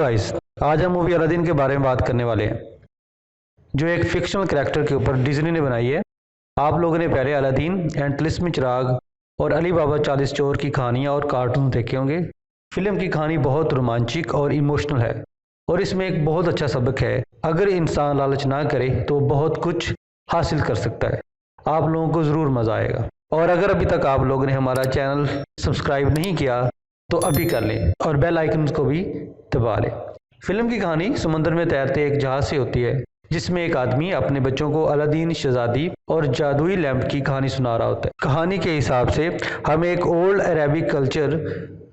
Guys, आज हम movie Aladdin के बारे में बात करने वाले हैं, जो एक फिक्शनल कैरेक्टर के ऊपर डिज्नी ने बनाई है। आप लोगों ने पहले अलादीन एंड तिलिस्मी चिराग और अली बाबा 40 चोर की कहानियाँ और कार्टून देखे होंगे। फिल्म की कहानी बहुत रोमांचक और इमोशनल है और इसमें एक बहुत अच्छा सबक है। अगर इंसान लालच ना करे तो बहुत कुछ हासिल कर सकता है। आप लोगों को ज़रूर मज़ा आएगा। और अगर अभी तक आप लोगों ने हमारा चैनल सब्सक्राइब नहीं किया तो अभी कर लें और बेल आइकन को भी दबा लें। फिल्म की कहानी समुद्र में तैरते एक जहाज से होती है, जिसमें एक आदमी अपने बच्चों को अलादीन, शहजादी और जादुई लैंप की कहानी सुना रहा होता है। कहानी के हिसाब से हमें एक ओल्ड अरेबिक कल्चर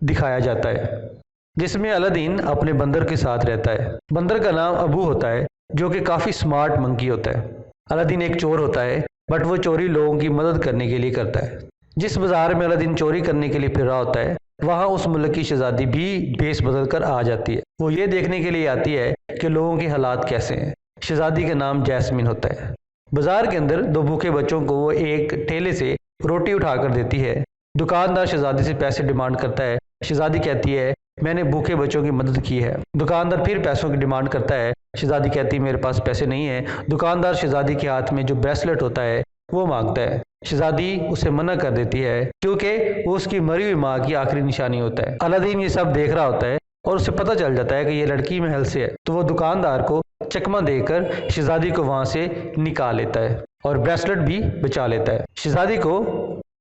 दिखाया जाता है, जिसमें अलादीन अपने बंदर के साथ रहता है। बंदर का नाम अबू होता है, जो कि काफ़ी स्मार्ट मंकी होता है। अलादीन एक चोर होता है, बट वो चोरी लोगों की मदद करने के लिए करता है। जिस बाजार में अलादीन चोरी करने के लिए फिर रहा होता है, वहाँ उस मुल्क की शहजादी भी भेस बदल कर आ जाती है। वो ये देखने के लिए आती है कि लोगों के हालात कैसे हैं। शहजादी का नाम जैस्मिन होता है। बाजार के अंदर दो भूखे बच्चों को वो एक ठेले से रोटी उठाकर देती है। दुकानदार शहजादी से पैसे डिमांड करता है। शहजादी कहती है, मैंने भूखे बच्चों की मदद की है। दुकानदार फिर पैसों की डिमांड करता है। शहजादी कहती है, मेरे पास पैसे नहीं है। दुकानदार शहजादी के हाथ में जो ब्रेसलेट होता है वो मांगता है। शहजादी उसे मना कर देती है, क्योंकि वो उसकी मरी हुई माँ की आखिरी निशानी होता है। अलादीन ये सब देख रहा होता है और उसे पता चल जाता है कि ये लड़की महल से है, तो वो दुकानदार को चकमा देकर शहजादी को वहां से निकाल लेता है और ब्रेसलेट भी बचा लेता है। शहजादी को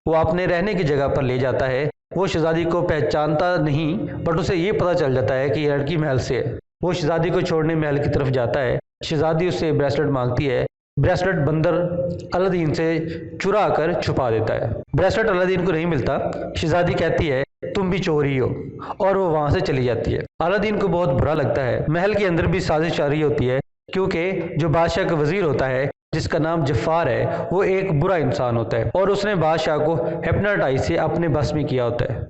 वो अपने रहने की जगह पर ले जाता है। वो शहजादी को पहचानता नहीं, बट उसे ये पता चल जाता है कि ये लड़की महल से है। वो शहजादी को छोड़ने महल की तरफ जाता है। शहजादी उससे ब्रेसलेट मांगती है। ब्रेसलेट बंदर अलादीन से चुरा कर छुपा देता है। ब्रेसलेट अलादीन को नहीं मिलता। शहजादी कहती है, तुम भी चोर ही हो, और वो वहां से चली जाती है। अलादीन को बहुत बुरा लगता है। महल के अंदर भी साजिश जारी होती है, क्योंकि जो बादशाह का वजीर होता है, जिसका नाम जफ़ार है, वो एक बुरा इंसान होता है और उसने बादशाह को हिप्नोटाइज से अपने बस में किया होता है।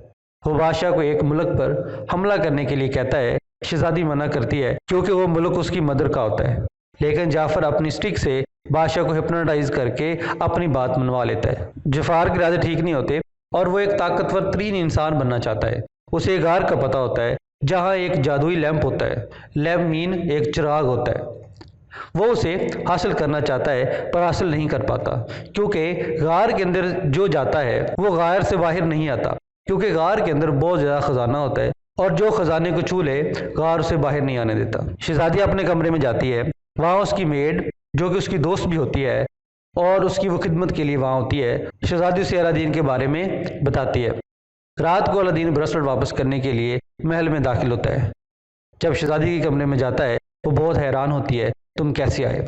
वो बादशाह को एक मुल्क पर हमला करने के लिए कहता है। शहजादी मना करती है, क्योंकि वो मुल्क उसकी मदर का होता है। लेकिन जाफर अपनी स्टिक से बादशाह को हिप्नोटाइज करके अपनी बात मनवा लेता है। जफ़ार के इरादे ठीक नहीं होते और वो एक ताकतवर तरीन इंसान बनना चाहता है। उसे गार का पता होता है जहाँ एक जादुई लैंप होता है। लैंप मीन एक चिराग होता है। वो उसे हासिल करना चाहता है, पर हासिल नहीं कर पाता, क्योंकि गार के अंदर जो जाता है वो गार से बाहर नहीं आता, क्योंकि गार के अंदर बहुत ज़्यादा खजाना होता है और जो खजाने को छू ले गार उसे बाहर नहीं आने देता। शहजादी अपने कमरे में जाती है। वहाँ उसकी मेड, जो कि उसकी दोस्त भी होती है और उसकी वो खिदमत के लिए वहाँ होती है, शहजादी उसे अलादीन के बारे में बताती है। रात को अलादीन ब्रेसलेट वापस करने के लिए महल में दाखिल होता है। जब शहजादी के कमरे में जाता है, वो बहुत हैरान होती है, तुम कैसे आए?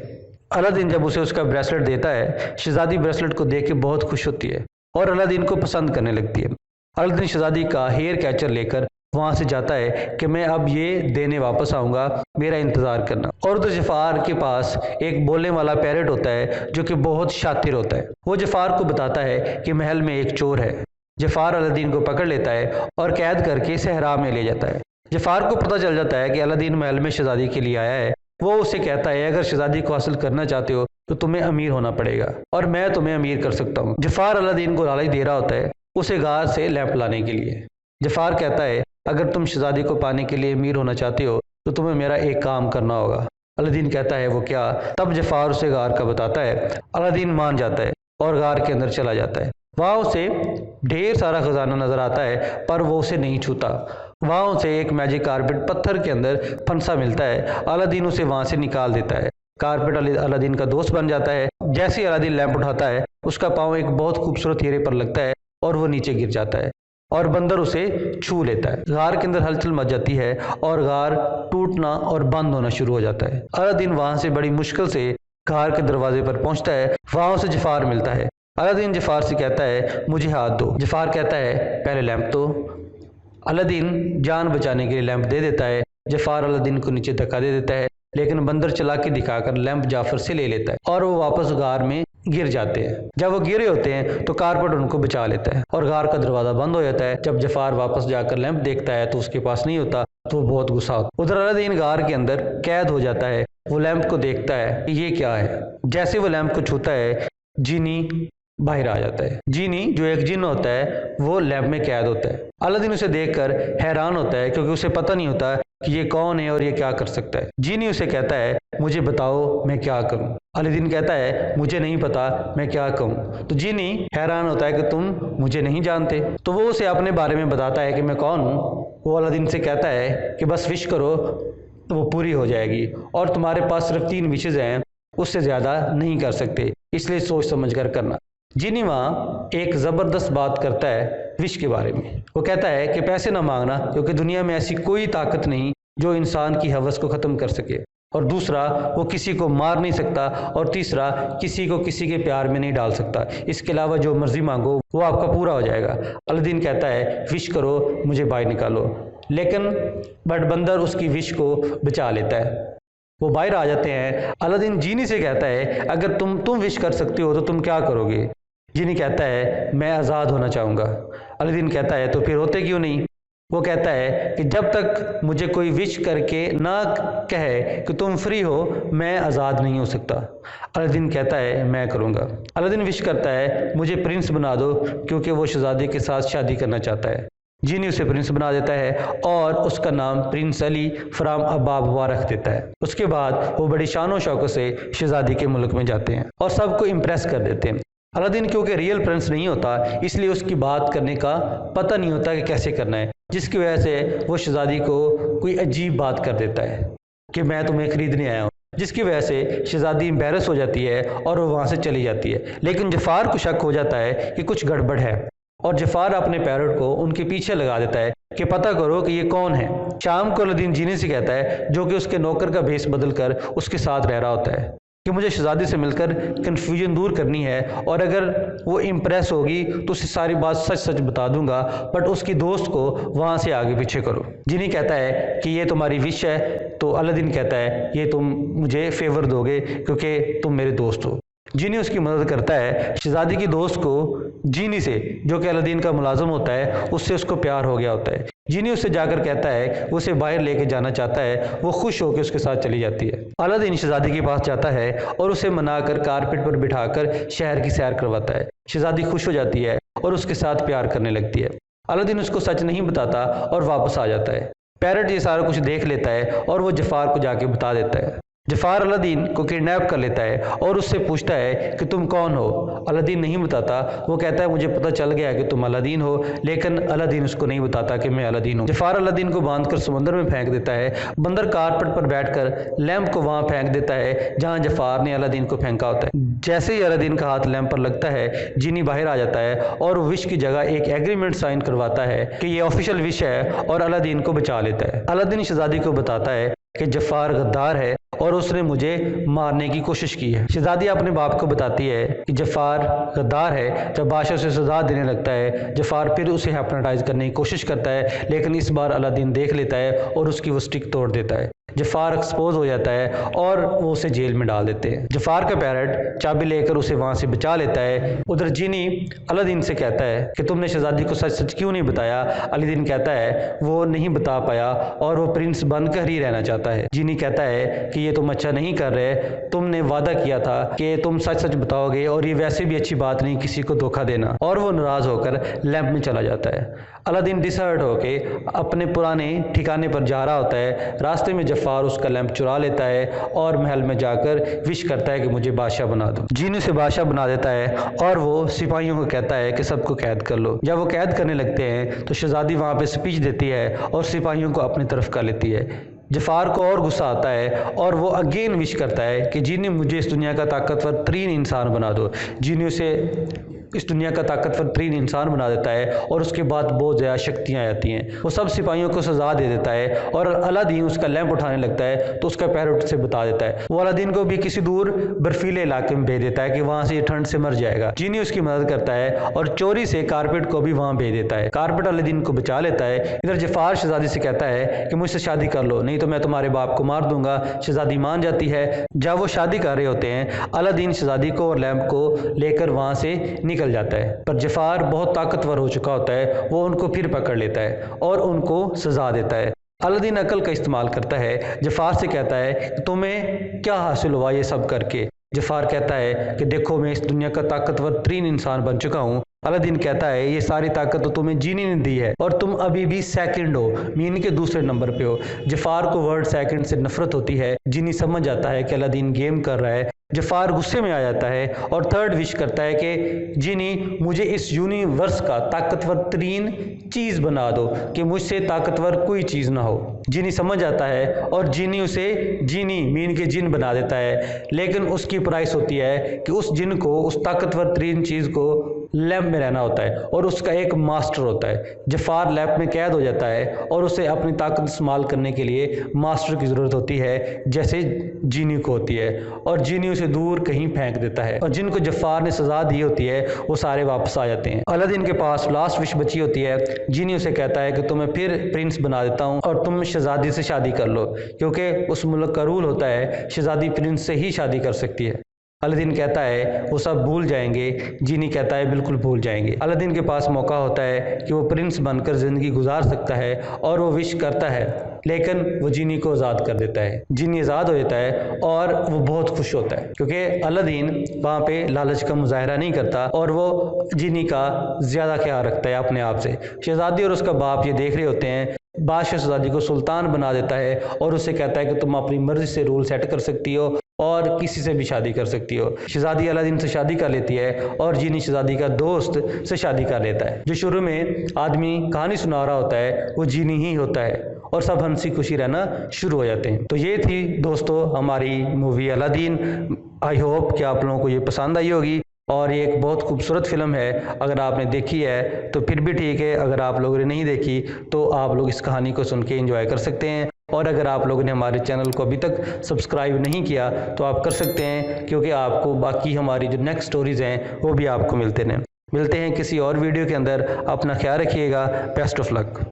अलादीन जब उसे उसका ब्रेसलेट देता है, शहजादी ब्रेसलेट को देख के बहुत खुश होती है और अलादीन को पसंद करने लगती है। अलादीन शहजादी का हेयर कैचर लेकर वहां से जाता है कि मैं अब ये देने वापस आऊंगा, मेरा इंतजार करना। और तो जफ़ार के पास एक बोलने वाला पैरेट होता है, जो कि बहुत शातिर होता है। वो जफ़ार को बताता है कि महल में एक चोर है। जफ़ार अलादीन को पकड़ लेता है और कैद करके सहरा में ले जाता है। जफ़ार को पता चल जाता है कि अलादीन महल में शहजादी के लिए आया है। वो उसे कहता है, अगर शहजादी को हासिल करना चाहते हो तो तुम्हें अमीर होना पड़ेगा और मैं तुम्हें अमीर कर सकता हूँ। जफ़ार अलादीन को लालच दे रहा होता है उसे गार से लैंप लाने के लिए। जफ़ार कहता है, अगर तुम शहजादी को पाने के लिए अमीर होना चाहते हो तो तुम्हें मेरा एक काम करना होगा। अलादीन कहता है, वो क्या? तब जफ़ार उसे गार का बताता है। अलादीन मान जाता है और गार के अंदर चला जाता है। वहाँ उसे ढेर सारा खजाना नजर आता है, पर वो उसे नहीं छूता। वहाँ उसे एक मैजिक कारपेट पत्थर के अंदर फंसा मिलता है। अलादीन उसे वहाँ से निकाल देता है। कारपेट अलादीन का दोस्त बन जाता है। जैसे ही अलादीन लैंप उठाता है, उसका पाँव एक बहुत खूबसूरत हीरे पर लगता है और वो नीचे गिर जाता है और बंदर उसे छू लेता है। गार के अंदर हलचल मच जाती है और गार टूटना और बंद होना शुरू हो जाता है। अलादीन वहां से बड़ी मुश्किल से गार के दरवाजे पर पहुंचता है। वहां उसे जफ़ार मिलता है। अलादीन जफ़ार से कहता है, मुझे हाथ दो। जफ़ार कहता है, पहले लैंप दो। अलादीन जान बचाने के लिए लैंप दे देता है। जफ़ार अलादीन को नीचे धक्का दे देता है, लेकिन बंदर चालाकी दिखाकर लैंप जाफर से ले लेता है और वो वापस गार में गिर जाते हैं। जब वो गिरे होते हैं तो कारपेट उनको बचा लेता है और गार का दरवाजा बंद हो जाता है। जब जफ़ार वापस जाकर लैंप देखता है तो उसके पास नहीं होता, तो वो बहुत गुस्सा होता है। उधर अलादीन गार के अंदर कैद हो जाता है। वो लैंप को देखता है कि ये क्या है। जैसे वो लैंप को छूता है, जीनी बाहर आ जाता है। जीनी जो एक जिन होता है वो लैम्प में कैद होता है। अलादीन उसे देखकर हैरान होता है क्योंकि उसे पता नहीं होता कि ये कौन है और ये क्या कर सकता है। जीनी उसे कहता है मुझे बताओ मैं क्या करूं। अलादीन कहता है मुझे नहीं पता मैं क्या कहूं। तो जीनी हैरान होता है कि तुम मुझे नहीं जानते। तो वो उसे अपने बारे में बताता है कि मैं कौन हूँ। वो अलादीन से कहता है कि बस विश करो तो वो पूरी हो जाएगी और तुम्हारे पास सिर्फ 3 विशेज हैं, उससे ज़्यादा नहीं कर सकते, इसलिए सोच समझ कर करना। जीनी वहाँ एक ज़बरदस्त बात करता है विश के बारे में। वो कहता है कि पैसे ना मांगना क्योंकि दुनिया में ऐसी कोई ताकत नहीं जो इंसान की हवस को ख़त्म कर सके। और दूसरा, वो किसी को मार नहीं सकता। और तीसरा, किसी को किसी के प्यार में नहीं डाल सकता। इसके अलावा जो मर्जी मांगो वो आपका पूरा हो जाएगा। अलादीन कहता है विश करो मुझे बाहर निकालो, लेकिन बंदर उसकी विश को बचा लेता है। वो बाहर आ जाते हैं। अलादीन जीनी से कहता है अगर तुम विश कर सकते हो तो तुम क्या करोगे। जीनी कहता है मैं आज़ाद होना चाहूँगा। अलादीन कहता है तो फिर होते क्यों नहीं। वो कहता है कि जब तक मुझे कोई विश करके ना कहे कि तुम फ्री हो मैं आज़ाद नहीं हो सकता। अलादीन कहता है मैं करूँगा। अलादीन विश करता है मुझे प्रिंस बना दो क्योंकि वो शहजादी के साथ शादी करना चाहता है। जीनी उसे प्रिंस बना देता है और उसका नाम प्रिंस अली फ्राम अबाबवा रख देता है। उसके बाद वो बड़ी शान शौकत से शहजादी के मुल्क में जाते हैं और सबको इम्प्रेस कर देते हैं। अलादीन क्योंकि रियल प्रिंस नहीं होता इसलिए उसकी बात करने का पता नहीं होता कि कैसे करना है, जिसकी वजह से वो शहजादी को कोई अजीब बात कर देता है कि मैं तुम्हें खरीदने आया हूँ, जिसकी वजह से शहजादी एम्बेरस हो जाती है और वो वहाँ से चली जाती है। लेकिन जफ़ार को शक हो जाता है कि कुछ गड़बड़ है और जफ़ार अपने पैरट को उनके पीछे लगा देता है कि पता करो कि ये कौन है। शाम को अलादीन जीनी से कहता है, जो कि उसके नौकर का भेष बदल कर उसके साथ रह रहा होता है, कि मुझे शहजादी से मिलकर कन्फ्यूजन दूर करनी है और अगर वो इम्प्रेस होगी तो उसे सारी बात सच सच बता दूंगा, बट उसकी दोस्त को वहाँ से आगे पीछे करो। जीनी कहता है कि ये तुम्हारी विश है। तो अलादीन कहता है ये तुम मुझे फेवर दोगे क्योंकि तुम मेरे दोस्त हो। जीनी उसकी मदद करता है। शहजादी की दोस्त को जीनी से, जो कि अलादीन का मुलाजिम होता है, उससे उसको प्यार हो गया होता है। जीनी उससे जाकर कहता है वो उसे बाहर लेके जाना चाहता है। वो खुश होकर उसके साथ चली जाती है। अलादीन शहजादी के पास जाता है और उसे मनाकर कारपेट पर बिठाकर शहर की सैर करवाता है। शहजादी खुश हो जाती है और उसके साथ प्यार करने लगती है। अलादीन उसको सच नहीं बताता और वापस आ जाता है। पैरट ये सारा कुछ देख लेता है और वो जफ़ार को जाके बता देता है। जफ़ार अलादीन को किडनैप कर लेता है और उससे पूछता है कि तुम कौन हो। अलादीन नहीं बताता। वो कहता है मुझे पता चल गया कि तुम अलादीन हो, लेकिन अलादीन उसको नहीं बताता कि मैं अलादीन हूँ। जफ़ार अलादीन को बांधकर समुद्र में फेंक देता है। बंदर कारपेट पर बैठकर लैंप को वहाँ फेंक देता है जहाँ जफ़ार ने अलादीन को फेंका होता है। जैसे ही अलादीन का हाथ लैंप पर लगता है, जीनी बाहर आ जाता है और विश की जगह एक एग्रीमेंट साइन करवाता है कि ये ऑफिशियल विश है और अलादीन को बचा लेता है। अलादीन शहजादी को बताता है कि जफ़ार गद्दार है और उसने मुझे मारने की कोशिश की है। शहजादी अपने बाप को बताती है कि जफ़ार गद्दार है। जब बादशाह उसे सजा देने लगता है, जफ़ार फिर उसे हिप्नोटाइज करने की कोशिश करता है, लेकिन इस बार अलादीन देख लेता है और उसकी वो स्टिक तोड़ देता है। जफ़ार एक्सपोज हो जाता है और वो उसे जेल में डाल देते हैं। जफ़ार का पैरट चाबी लेकर उसे वहाँ से बचा लेता है। उधर जीनी अलादीन से कहता है कि तुमने शहजादी को सच सच क्यों नहीं बताया। अलादीन कहता है वो नहीं बता पाया और वो प्रिंस बनकर ही रहना चाहता है। जीनी कहता है कि ये तुम अच्छा नहीं कर रहे, तुमने वादा किया था कि तुम सच सच बताओगे और ये वैसे भी अच्छी बात नहीं किसी को धोखा देना। और वो नाराज़ होकर लैंप में चला जाता है। अलादीन डिसहर्ट होके अपने पुराने ठिकाने पर जा रहा होता है। रास्ते में जफ़ार उसका लैंप चुरा लेता है और महल में जाकर विश करता है कि मुझे बादशाह बना दो। जीनी उसे बादशाह बना देता है और वो सिपाहियों को कहता है कि सबको कैद कर लो। जब वो कैद करने लगते हैं तो शहजादी वहाँ पे स्पीच देती है और सिपाहियों को अपनी तरफ कर लेती है। जफ़ार को और गुस्सा आता है और वो अगेन विश करता है कि जीनी मुझे इस दुनिया का ताकतवर तरीन इंसान बना दो। जीनी उसे इस दुनिया का ताकतवर तरीन इंसान बना देता है और उसके बाद बहुत ज़्यादा शक्तियाँ आती हैं। वो सब सिपाहियों को सजा दे देता है और अलादीन उसका लैंप उठाने लगता है तो उसका पैरट से बता देता है। वो अलादीन को भी किसी दूर बर्फीले इलाके में भेज देता है कि वहाँ से ये ठंड से मर जाएगा। जीनी उसकी मदद करता है और चोरी से कारपेट को भी वहाँ भेज देता है। कारपेट अलादीन को बचा लेता है। इधर जफ़ार शहजादी से कहता है कि मुझसे शादी कर लो, नहीं तो मैं तुम्हारे बाप को मार दूंगा। शहजादी मान जाती है। जब वो शादी कर रहे होते हैं, अलादीन शहजादी को और लैंप को लेकर वहाँ से निकल जाता है, पर जफ़ार बहुत ताकतवर हो चुका होता है। वो उनको फिर पकड़ लेता है और उनको सजा देता है। अलादीन अकल का इस्तेमाल करता है। जफ़ार से कहता है कि तुम्हें क्या हासिल हुआ ये सब करके। जफार कहता है कि देखो मैं इस दुनिया का ताकतवर तरीन इंसान बन चुका हूँ। अलादीन कहता है ये सारी ताकत तो तुम्हें जीनी ने दी है और तुम अभी भी सेकंड हो, मीन के दूसरे नंबर पे हो। जफार को वर्ड सेकंड से नफरत होती है। जिनी समझ जाता है कि अलादीन गेम कर रहा है। जफार गुस्से में आ जाता है और थर्ड विश करता है कि जिनी मुझे इस यूनिवर्स का ताकतवर तरीन चीज़ बना दो कि मुझसे ताकतवर कोई चीज़ ना हो। जिनी समझ आता है और जिनी उसे जिनी मीन के जिन बना देता है, लेकिन उसकी प्राइस होती है कि उस जिन को, उस ताकतवर तरीन चीज़ को लैब में रहना होता है और उसका एक मास्टर होता है। जफार लैब में कैद हो जाता है और उसे अपनी ताकत इस्तेमाल करने के लिए मास्टर की ज़रूरत होती है, जैसे जीनी को होती है, और जीनी उसे दूर कहीं फेंक देता है और जिनको जफार ने सजा दी होती है वो सारे वापस आ जाते हैं। अलादीन के पास लास्ट विश बची होती है। जीनी उसे कहता है कि तुम्हें फिर प्रिंस बना देता हूँ और तुम शहजादी से शादी कर लो, क्योंकि उस मुल्क का रूल होता है शहजादी प्रिंस से ही शादी कर सकती है। अलादीन कहता है वो सब भूल जाएंगे। जीनी कहता है बिल्कुल भूल जाएंगे। अलादीन के पास मौका होता है कि वो प्रिंस बनकर ज़िंदगी गुजार सकता है और वो विश करता है, लेकिन वो जीनी को आज़ाद कर देता है। जीनी आज़ाद हो जाता है और वो बहुत खुश होता है, क्योंकि अलादीन वहाँ पे लालच का मुजाहरा नहीं करता और वो जीनी का ज़्यादा ख्याल रखता है अपने आप से। शहजादी और उसका बाप ये देख रहे होते हैं। बादशाह शहजादी को सुल्तान बना देता है और उसे कहता है कि तुम अपनी मर्जी से रूल सेट कर सकती हो और किसी से भी शादी कर सकती हो। शहजादी अलादीन से शादी कर लेती है और जीनी शहजादी का दोस्त से शादी कर लेता है। जो शुरू में आदमी कहानी सुना रहा होता है वो जीनी ही होता है और सब हंसी खुशी रहना शुरू हो जाते हैं। तो ये थी दोस्तों हमारी मूवी अलादीन। आई होप कि आप लोगों को ये पसंद आई होगी और ये एक बहुत खूबसूरत फिल्म है। अगर आपने देखी है तो फिर भी ठीक है, अगर आप लोगों ने नहीं देखी तो आप लोग इस कहानी को सुन के एंजॉय कर सकते हैं। और अगर आप लोगों ने हमारे चैनल को अभी तक सब्सक्राइब नहीं किया तो आप कर सकते हैं, क्योंकि आपको बाकी हमारी जो नेक्स्ट स्टोरीज़ हैं वो भी आपको मिलते हैं किसी और वीडियो के अंदर। अपना ख्याल रखिएगा। Best of luck.